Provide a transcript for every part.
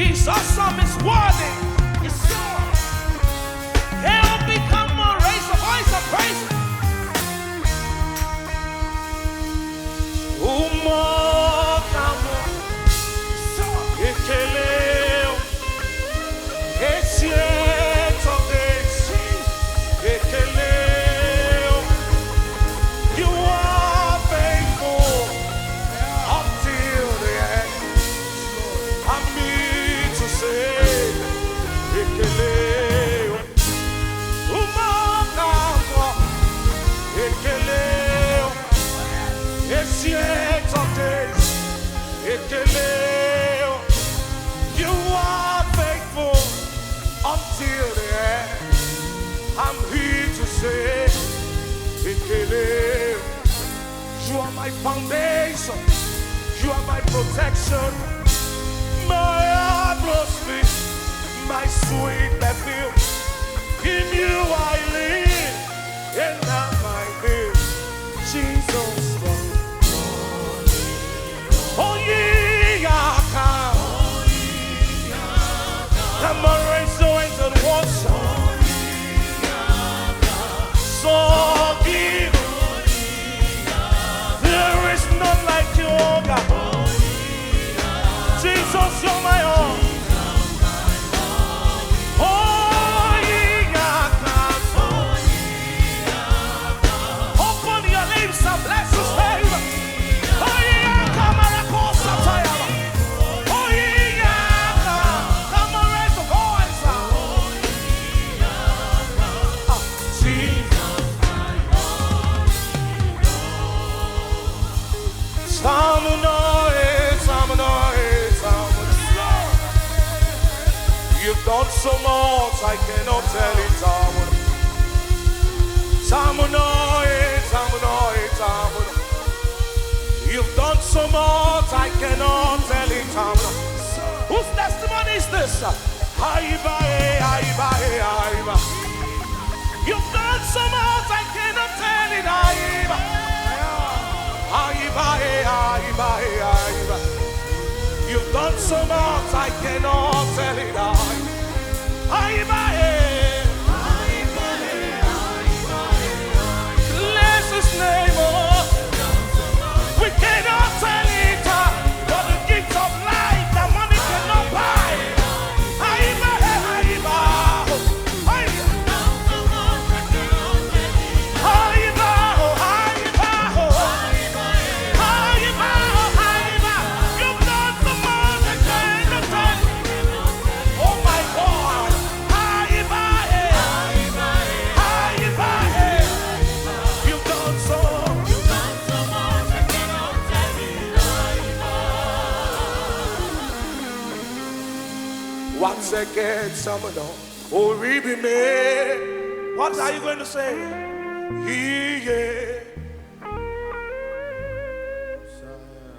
He's awesome, he's worthy. Yes, sir. He'll become a raise a voice of praise. You are faithful until the end. I'm here to say, you are my foundation, you are my protection, my atmosphere, my sweet perfume. In you I live, and not my will. Jesus, oh yeah, I'm a razor into the water. So give. There is none like you, oh God. Jesus, you're my own. Oh yeah, open your lips and bless His name. Oh yeah, come on, oh yeah, come on, raise the voice. Jesus, you've done so much, I cannot tell it. You've done so much, I cannot tell it. Whose testimony is this? You've done so much, I cannot tell it. You've done so much, I cannot tell it. Bless His name, oh. We cannot tell it, but the gift of life that money cannot buy. Once again, someone oh, me. What are you going to say? Yeah.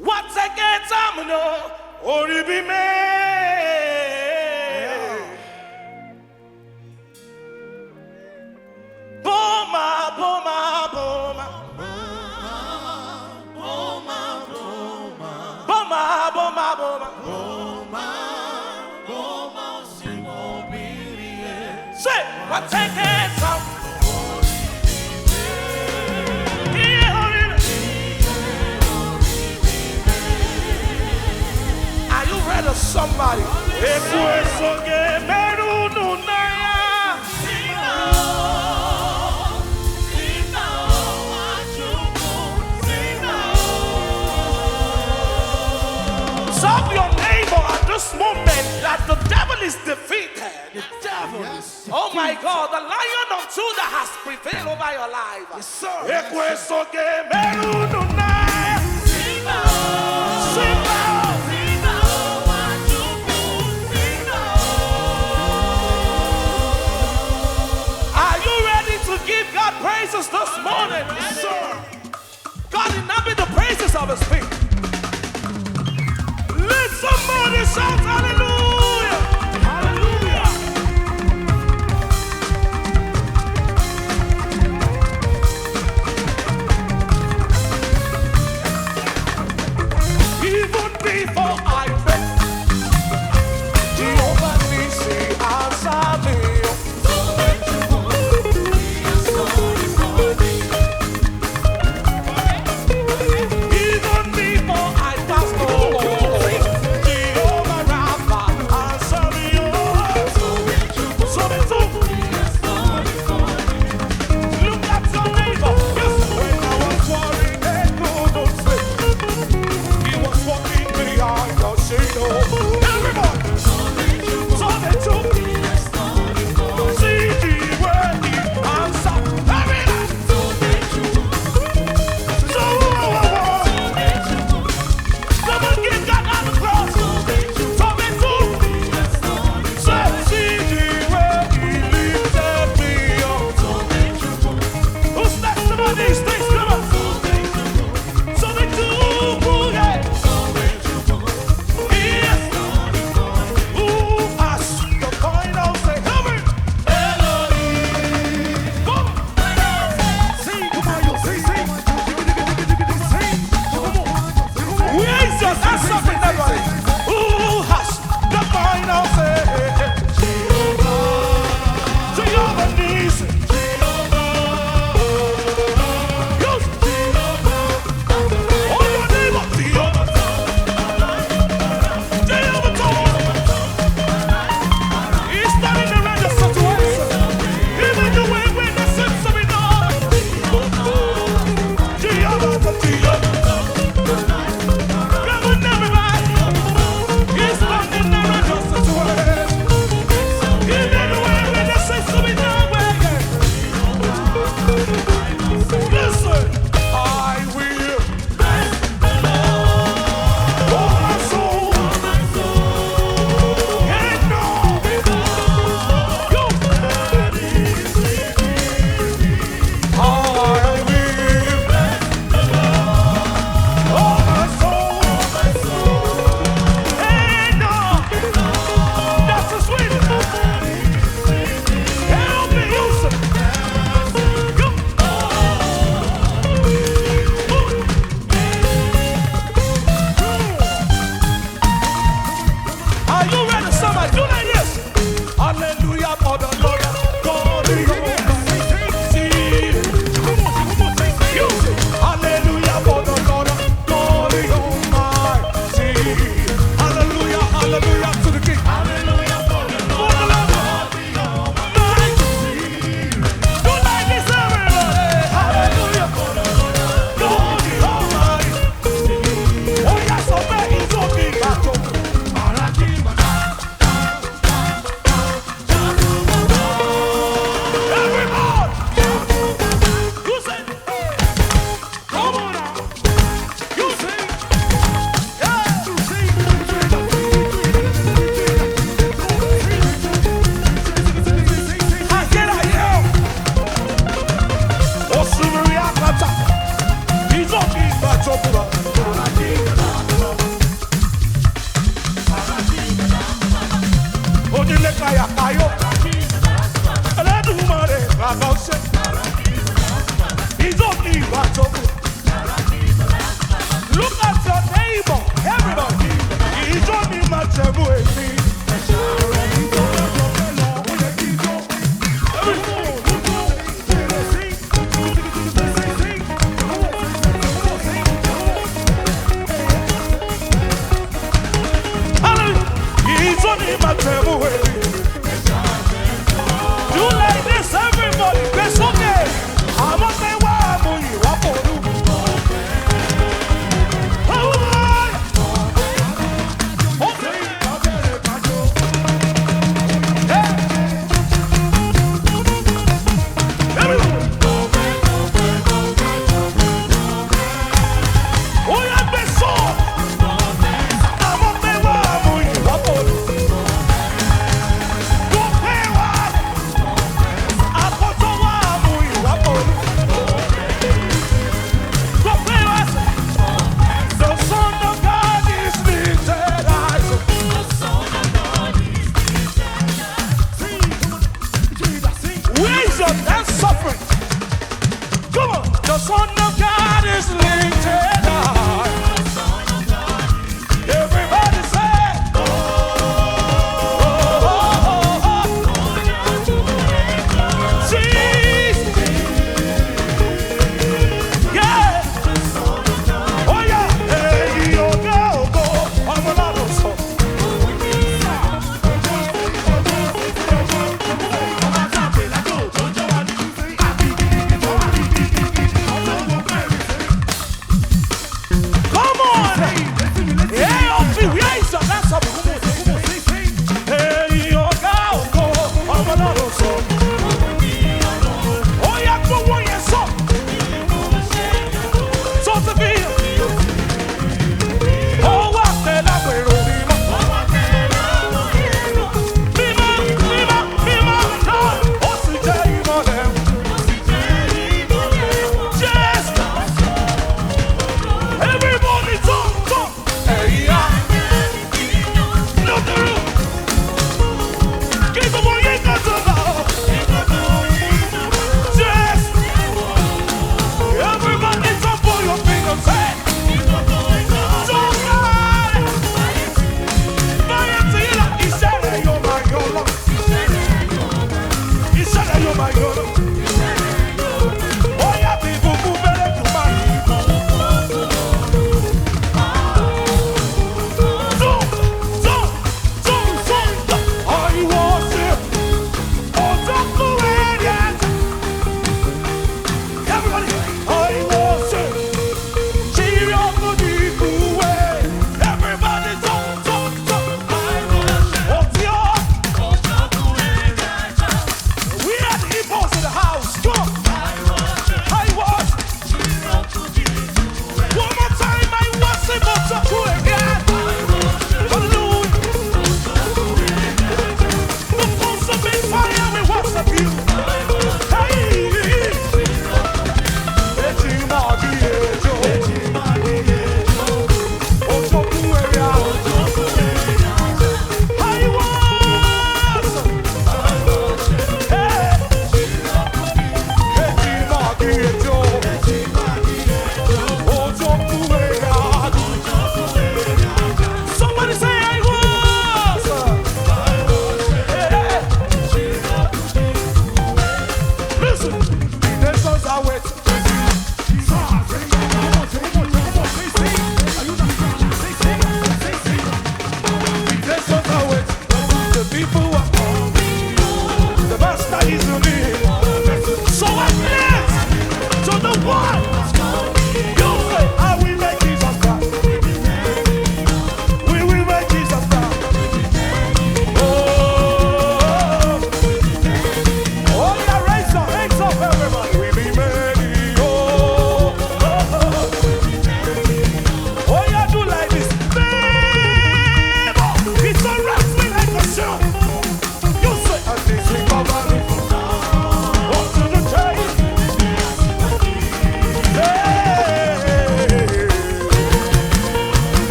Once again, someone oh, me. Boma, boma, boma. Boma, boma. Boma, boma, boma. Say, what take it from? Are you ready, somebody? Serve your neighbor at this moment that the devil is defeated. The devil is. Oh my God, the Lion of Judah has prevailed over your life. Yes, sir. Are you ready to give God praises this morning? Yes, sir. God inhabit the praises of His people. Let somebody shout hallelujah! Hallelujah! Even before I met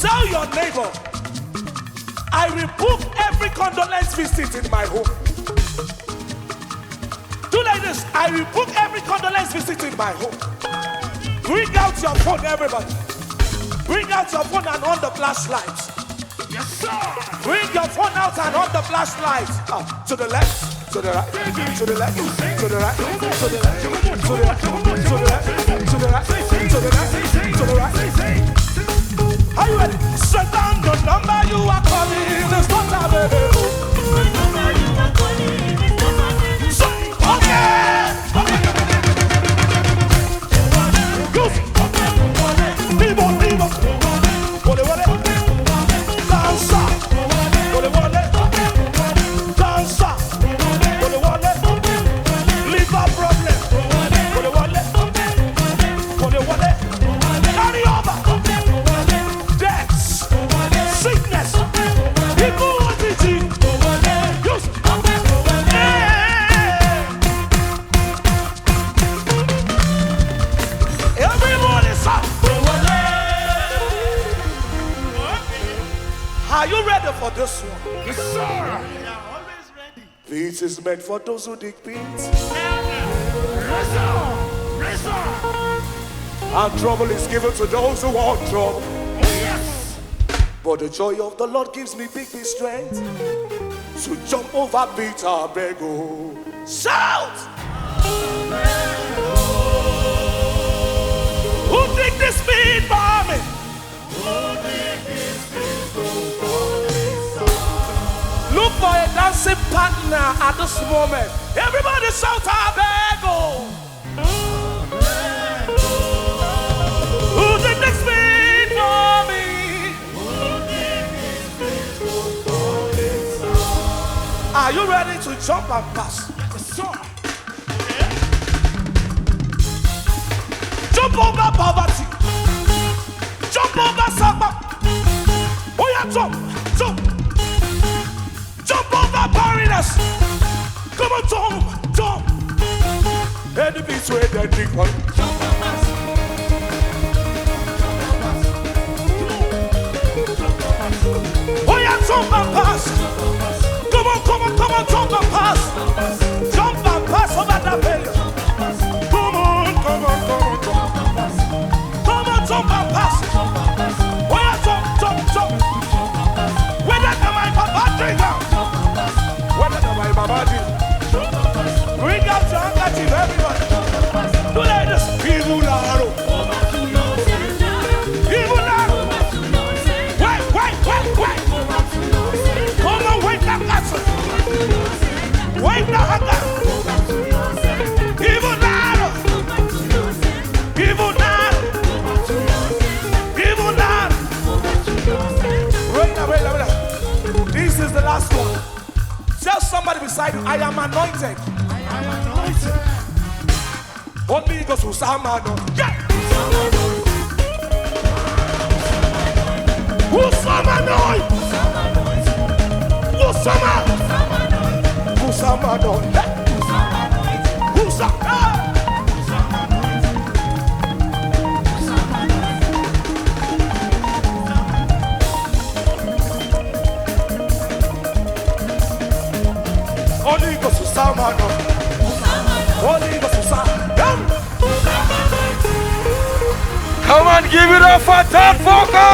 Tell your neighbor, I rebuke every condolence visit in my home. Do like this. I rebuke every condolence visit in my home. Bring out your phone, everybody. Bring out your phone and on the flashlight. Yes, sir. Bring your phone out and on the flashlight. To the left, to the right, to the left, to the right, to the left, to the right, to the left, to the right, to the left, to the right. Are you ready? Straight down the number you are calling. It's not available. Okay. Are you ready for this one? Yes, sir. We are always ready. Peace is meant for those who dig peace. And trouble is given to those who want trouble. Oh, yes. But the joy of the Lord gives me big strength to jump over bitter bego. Shout! Who dig the speed for me? Look for a dancing partner at this moment. Everybody shout Abego. Who did the speed for me? Are you ready to jump and pass? Yes, sir. Jump over poverty. Jump over suffer. Oh yeah, jump, jump. Jump over barrenness. Come on, jump, jump. Any beats where they dig one. Jump and pass. Oh yeah, jump and pass. Come on, come on, come on, jump and pass. Jump and pass over that failure. Come on, come on, come on, jump and pass. Come on, jump and pass. Oh yeah, jump, jump, jump. Where that my papa drink out? Where that my papa drink? Bring out your handkerchief, everybody. Do like this. Evil Laro. Evil Laro. Wait, wait, wait, wait. Come on, wait that castle. Wait the hunger. Evil Laro. Evil Laro. Evil Laro. Wait now, wait now, wait now. This is the last one. Tell somebody beside you, I am anointed. I am anointed. Only goes to Samano. Yeah. Who's Samano? Who's Samano? Who's Samano? Who's Samano? Only goes to Samano. Only goes to Samano. Come on, give it up for Top Vocal!